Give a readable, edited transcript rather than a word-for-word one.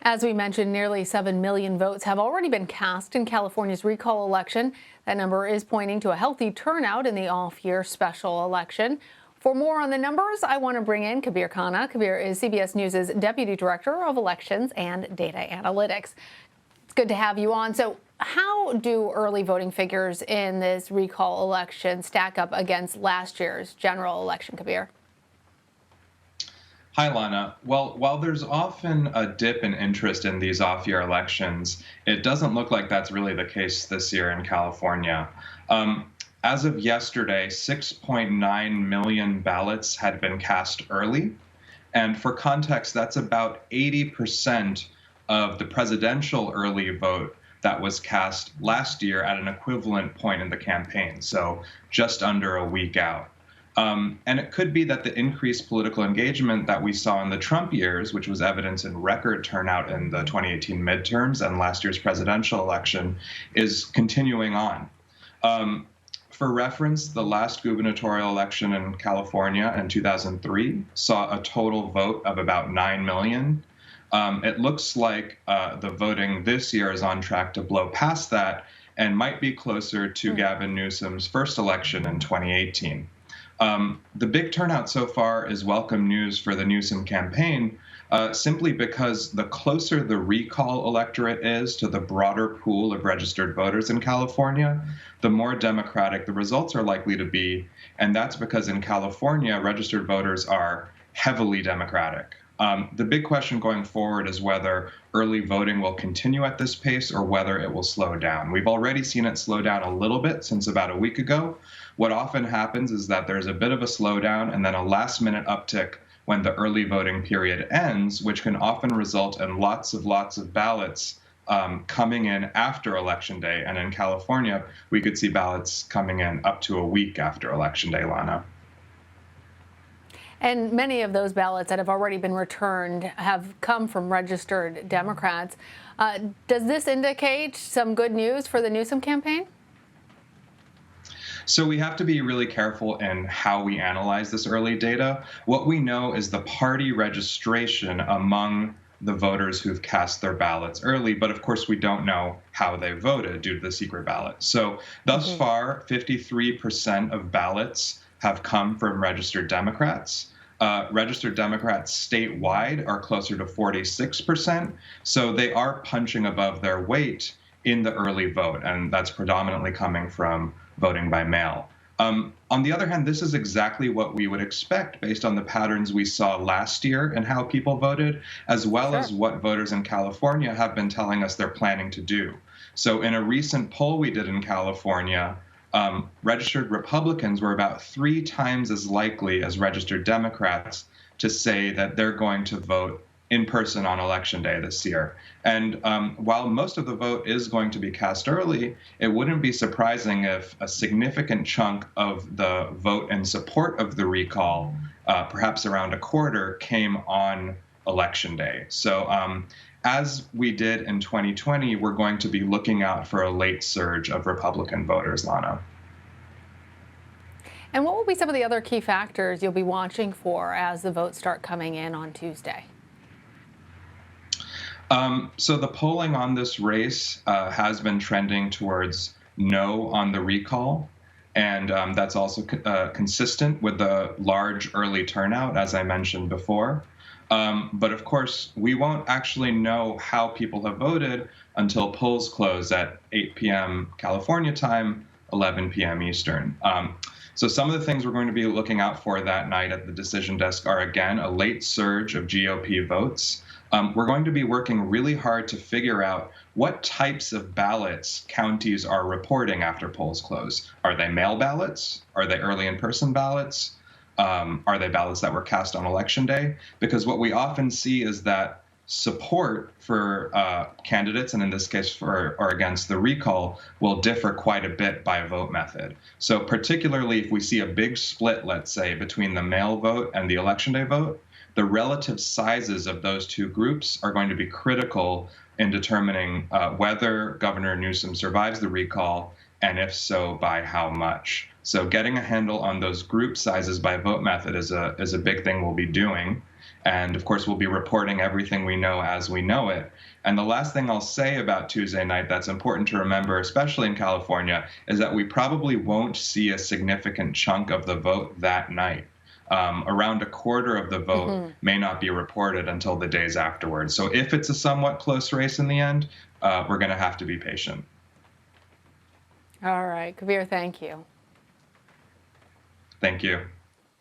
As we mentioned, nearly 7 million votes have already been cast in California's recall election. That number is pointing to a healthy turnout in the off-year special election. For more on the numbers, I want to bring in Kabir Khanna. Kabir is CBS News' Deputy Director of Elections and Data Analytics. It's good to have you on. So how do early voting figures in this recall election stack up against last year's general election, Kabir? Hi, Lana. Well, while there's often a dip in interest in these off-year elections, it doesn't look like that's really the case this year in California. As of yesterday, 6.9 million ballots had been cast early. And for context, that's about 80% of the presidential early vote that was cast last year at an equivalent point in the campaign, so just under a week out. And it could be that the increased political engagement that we saw in the Trump years, which was evident in record turnout in the 2018 midterms and last year's presidential election, is continuing on. For reference, the last gubernatorial election in California in 2003 saw a total vote of about 9 million. It looks like the voting this year is on track to blow past that and might be closer to Gavin Newsom's first election in 2018. The big turnout so far is welcome news for the Newsom campaign, simply because the closer the recall electorate is to the broader pool of registered voters in California, the more Democratic the results are likely to be. And that's because in California, registered voters are heavily Democratic. The big question going forward is whether early voting will continue at this pace or whether it will slow down. We've already seen it slow down a little bit since about a week ago. What often happens is that there's a bit of a slowdown and then a last-minute uptick when the early voting period ends, which can often result in lots of ballots coming in after Election Day. And in California, we could see ballots coming in up to a week after Election Day, Lana. And many of those ballots that have already been returned have come from registered Democrats. Does this indicate some good news for the Newsom campaign? So we have to be really careful in how we analyze this early data. What we know is the party registration among the voters who've cast their ballots early, but of course we don't know how they voted due to the secret ballot. So thus far, 53% of ballots have come from registered Democrats. Registered Democrats statewide are closer to 46%, so they are punching above their weight in the early vote, and that's predominantly coming from voting by mail. On the other hand, this is exactly what we would expect based on the patterns we saw last year and how people voted, as well as what voters in California have been telling us they're planning to do. So in a recent poll we did in California, registered Republicans were about 3 times as likely as registered Democrats to say that they're going to vote in person on Election Day this year. And while most of the vote is going to be cast early, it wouldn't be surprising if a significant chunk of the vote in support of the recall, perhaps around a quarter, came on Election Day. So as we did in 2020, we're going to be looking out for a late surge of Republican voters, Lana. And what will be some of the other key factors you'll be watching for as the votes start coming in on Tuesday? So the polling on this race has been trending towards no on the recall, and that's also consistent with the large early turnout, as I mentioned before. But of course, we won't actually know how people have voted until polls close at 8 p.m. California time, 11 p.m. Eastern. So some of the things we're going to be looking out for that night at the decision desk are, again, a late surge of GOP votes. We're going to be working really hard to figure out what types of ballots counties are reporting after polls close. Are they mail ballots? Are they early in-person ballots? Are they ballots that were cast on Election Day? Because what we often see is that support for candidates, and in this case for or against the recall, will differ quite a bit by vote method. So particularly if we see a big split, let's say, between the mail vote and the Election Day vote, the relative sizes of those two groups are going to be critical in determining whether Governor Newsom survives the recall, and if so, by how much. So getting a handle on those group sizes by vote method is a big thing we'll be doing. And of course, we'll be reporting everything we know as we know it. And the last thing I'll say about Tuesday night that's important to remember, especially in California, is that we probably won't see a significant chunk of the vote that night. Around a quarter of the vote may not be reported until the days afterwards. So if it's a somewhat close race in the end, we're going to have to be patient. All right, Kabir, thank you. Thank you.